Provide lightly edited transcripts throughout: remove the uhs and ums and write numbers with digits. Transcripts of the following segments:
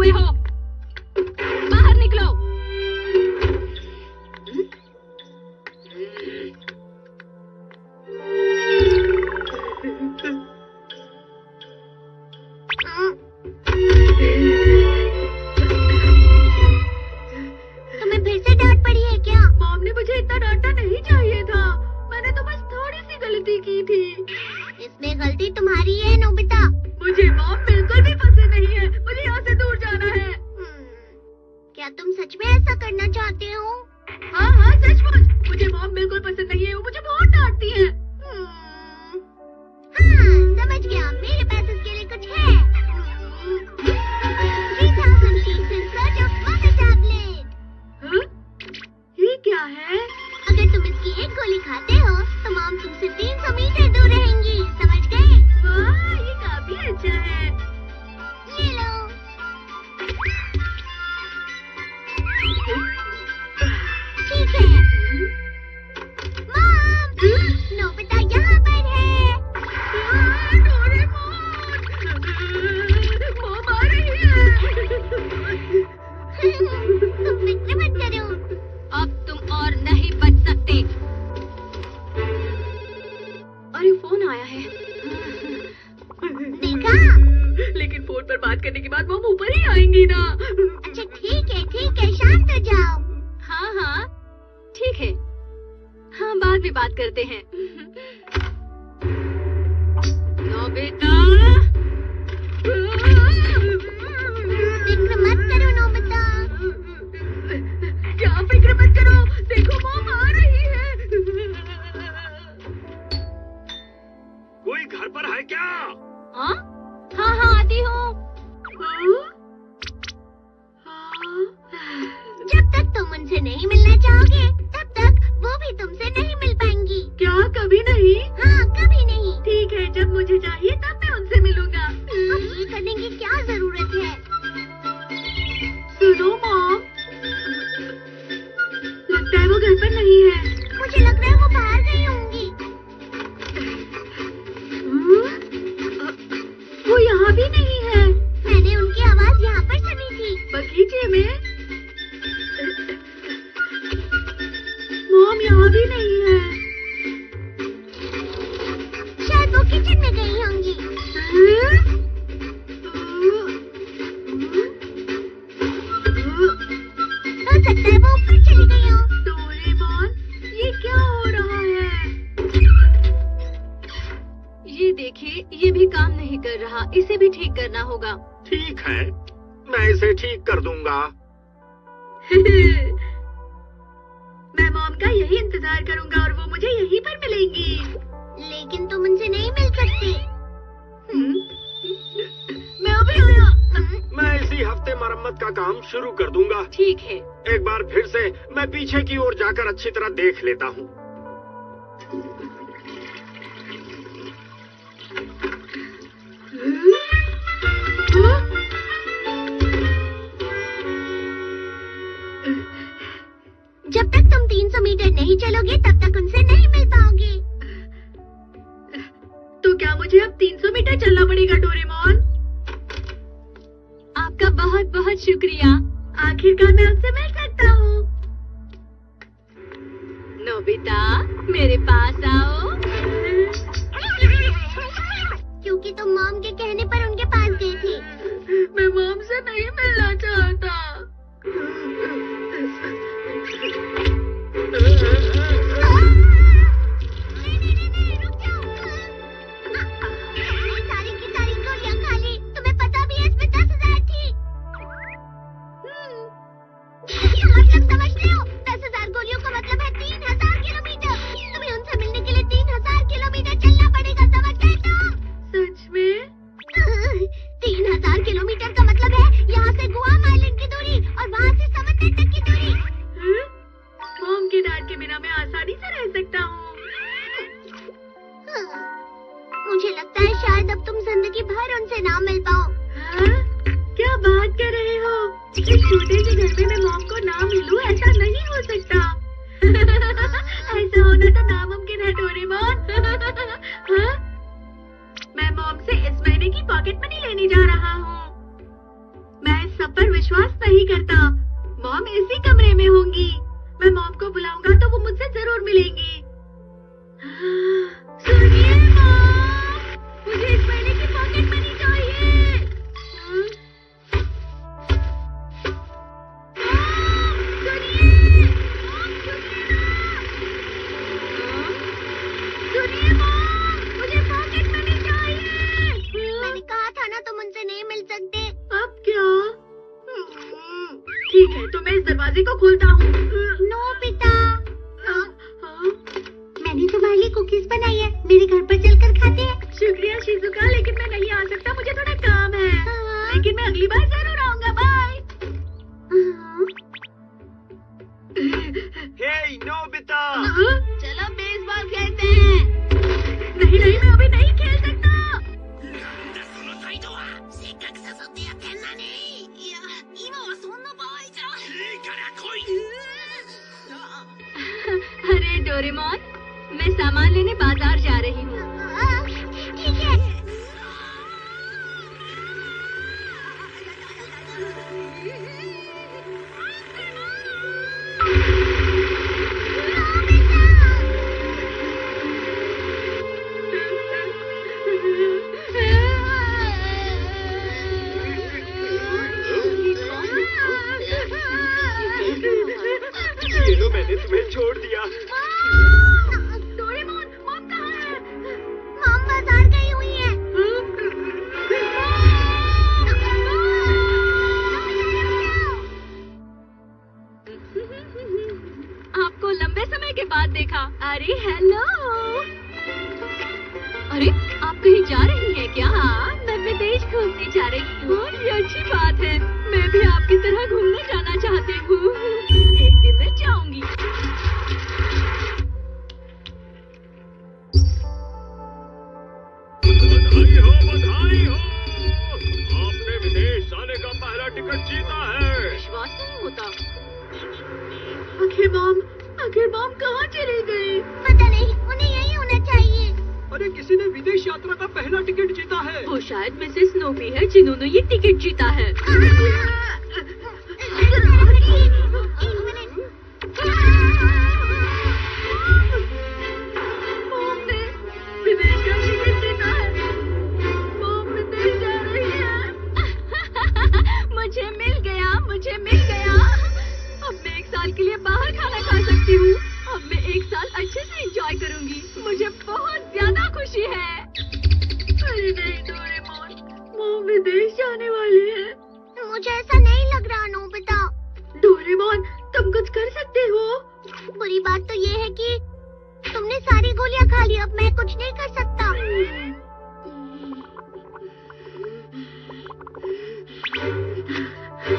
रहे हो? बाहर निकलो। तुम्हें फिर से डांट पड़ी है क्या? मॉम ने मुझे इतना डांटना नहीं चाहिए था। मैंने तो बस थोड़ी सी गलती की थी। इसमें गलती तुम्हारी है नोबिता। मुझे मॉम बिल्कुल भी पसंद नहीं है। मुझे यहाँ से दूर जाना है। क्या तुम सच में ऐसा करना चाहते हो? हाँ हाँ सचमुच। मुझे मॉम बिल्कुल पसंद नहीं है। वो मुझे बहुत डांटती है। हाँ समझ गया। मेरे पास इसके लिए कुछ है। 3000 pieces of mother tablet। हाँ? ये क्या है? अगर तुम इसकी एक गोली खाते हो तो मॉम तुमसे 300 मीटर दूर रहेंगी। समझ गए? वाह ये काफी अच्छा है। ये लो। ठीक है। मॉम, नोबिता यहाँ पर है। मॉम आ रही है। तुम फिक्र मत करो। अब तुम और नहीं बच सकते। अरे फोन आया है। देखा? लेकिन फोन पर बात करने के बाद मॉम ऊपर ही आएंगी ना। अच्छा ठीक है शांत हो जाओ। हाँ हाँ ठीक है। हाँ बाद में बात करते हैं। नोबिता फिक्र मत करो नोबिता। क्या फिक्र मत करो। देखो मॉम आ रही है। कोई घर पर है क्या? हाँ हाँ हाँ आती हूँ। जब तक तुम उनसे नहीं मिलना चाहोगे तब तक वो भी तुमसे नहीं मिल पाएंगी। क्या कभी नहीं? हाँ कभी नहीं। ठीक है जब मुझे चाहिए तब मैं उनसे मिलूंगा। अब ये करने की क्या जरूरत है? सुनो मॉम, लगता है वो घर पर नहीं है। मुझे लग रहा है वो बाहर गई होंगी। वो यहाँ भी नहीं है। मैंने उनकी आवाज यहाँ पर सुनी थी। बगीचे में। मॉम यहाँ भी नहीं है। शायद वो किचन में गई होंगी। हो सकता है वो ऊपर चली गई हो। डोरेमोन, ये क्या हो रहा है? ये देखिए ये भी काम नहीं कर रहा। इसे भी ठीक करना होगा। ठीक है मैं इसे ठीक कर दूंगा। मैं मॉम का यही इंतजार करूंगा और वो मुझे यहीं पर मिलेंगी। लेकिन तुम उनसे नहीं मिल सकते। मैं अभी आया। मैं इसी हफ्ते मरम्मत का काम शुरू कर दूंगा। ठीक है। एक बार फिर से मैं पीछे की ओर जाकर अच्छी तरह देख लेता हूँ। जब तक तुम 300 मीटर नहीं चलोगे तब तक उनसे नहीं मिल पाओगे। तो क्या मुझे अब 300 मीटर चलना पड़ेगा डोरेमोन? आपका बहुत बहुत शुक्रिया। आखिरकार मैं आपसे मिल सकता हूँ। नोबिता मेरे पास आओ। क्योंकि तुम मॉम के कहने पर उनके पास गए थे। मैं मॉम से नहीं मिलना चाहता। नहीं, रुक जाओ। सारी की सारी गोलियां खा ली। तुम्हें पता भी है इसमें 10,000 थी। मतलब समझ रहे हो? 10,000 गोलियों का मतलब है 3,000 किलोमीटर। तुम्हें उनसे मिलने के लिए 3,000 किलोमीटर चलना पड़ेगा। समझ गए तुम? सच में? 3,000 किलोमीटर का मतलब है यहाँ से गुआम आइलैंड की दूरी और वहाँ से समंदर तक की दूरी। मॉम के डांट के बिना मैं आसानी से रह सकता हूँ। मुझे लगता है शायद अब तुम जिंदगी भर उनसे ना मिल पाओ। हाँ? क्या बात कर रहे हो? इस छोटे से घर में मैं मॉम को ना मिलूं, ऐसा नहीं हो सकता। ऐसा होना तो नामुमकिन है डोरेमोन। हाँ? मैं मॉम से इस महीने की पॉकेट मनी लेने जा रहा हूँ। मैं इस सब पर इसी कमरे में होंगी। मैं मॉम को बुलाऊंगा तो वो मुझसे जरूर मिलेंगी। सुनिए मॉम, मुझे इस महीने की पॉकेट मनी चाहिए। सुनिए मॉम, मुझे पॉकेट मनी चाहिए। मैंने कहा था ना तुम उनसे नहीं मिल सकते। अब क्या? ठीक है, तो मैं इस दरवाजे को खोलता हूँ। नोबिता, मैंने तुम्हारे लिए कुकीज बनाई है, मेरे घर पर चलकर खाते हैं। शुक्रिया शिजुका, लेकिन मैं नहीं आ सकता, मुझे थोड़ा काम है। लेकिन मैं अगली बार जरूर आऊंगा। बाय। हे नोबिता, चलो बेसबॉल खेलते हैं। नहीं नहीं, मैं अभी नहीं खेल सकता। अरे डोरेमोन, मैं सामान लेने बाजार जा रही हूँ। ठीक है। ये लो, मैंने तुम्हें छोड़ दिया। डोरेमोन, मॉम कहाँ है? मॉम बाजार गई हुई है। आपको लंबे समय के बाद देखा। अरे हेलो। अरे आप कहीं जा रही हैं क्या? मैं विदेश घूमने जा रही हूँ। ये अच्छी बात है। मैं भी आपकी तरह घूमने जाना चाहती हूँ। एक दिन मैं जाऊंगी। बधाई हो। आपने विदेश जाने का पहला टिकट जीता है। विश्वास नहीं होता। आखिर मॉम कहाँ चली गई? पता नहीं, उन्हें यही होना चाहिए। अरे किसी ने विदेश यात्रा का पहला टिकट जीता है। वो शायद मिसेस स्नोपी है जिन्होंने ये टिकट जीता है। मॉम ने विदेश का टिकट जीता है। मॉम विदेश जा रही है। मुझे मिल गया, मुझे मिल गया। अब मैं 1 साल के लिए बाहर खाना खा सकती हूँ। अब मैं 1 साल अच्छे से एंजॉय करूँगी। मुझे बहुत ज्यादा खुशी है। अरे नहीं डोरेमोन, मॉम विदेश जाने वाली है। मुझे ऐसा नहीं लग रहा नोबिता। डोरेमोन, तुम कुछ कर सकते हो। बुरी बात तो ये है कि तुमने सारी गोलियां खा ली। अब मैं कुछ नहीं कर सकता।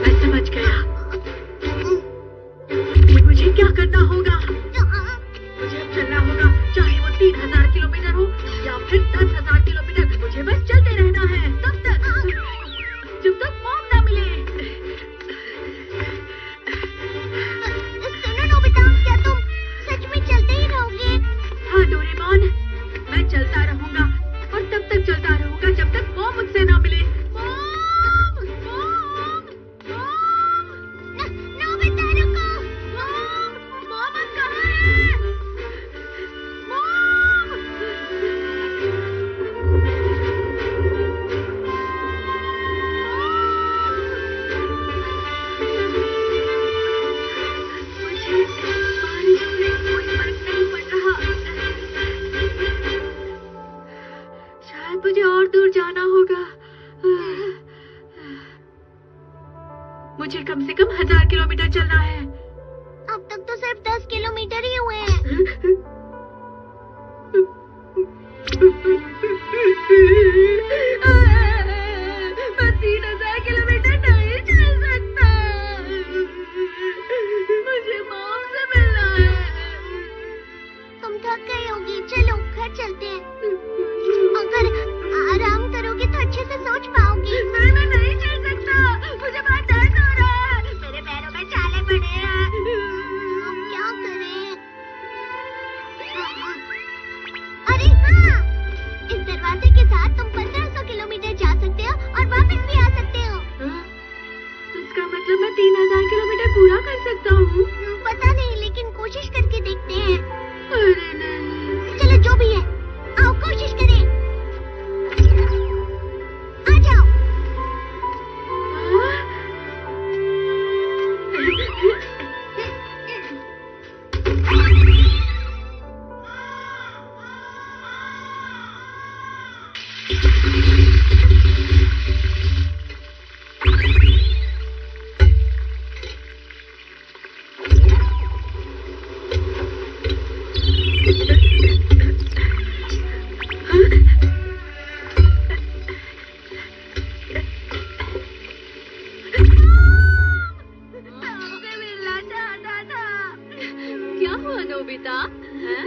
मैं समझ गया। मुझे क्या करना होगा? मुझे अब चलना होगा, चाहे वो 3000 किलोमीटर हो या फिर 10,000 किलोमीटर। मुझे बस चलते रहना है तब तक, जब तक मॉम ना मिले। सुनो नोबिता, क्या तुम सच में चलते ही रहोगे? हाँ डोरेमोन, मैं चलता रहूंगा और तब तक चलता रहूंगा जब तक मॉम मुझसे ना मिले। मॉम, मॉम, मॉम, नोबिता रुको। मॉम, मॉम अब कहाँ है? मॉम! मुझे बारिश में कोई फर्क नहीं पड़ रहा। शायद मुझे और दूर जाना होगा। मुझे कम से कम 1000 किलोमीटर चलना है। अब तक तो सिर्फ 10 किलोमीटर ही हुए हैं। मैं 3000 किलोमीटर नहीं चल सकता। मुझे मॉम से मिलना है। तुम थक गई होगी, चलो घर चलते हैं। अगर आराम करोगे तो अच्छे से सोच पाओगी। नहीं, मैं नहीं चल सकता। मुझे बहुत दर्द हो रहा है। मेरे पैरों में छाले पड़े हैं। अब क्या करें? क्या हुआ नोबिता? हैं?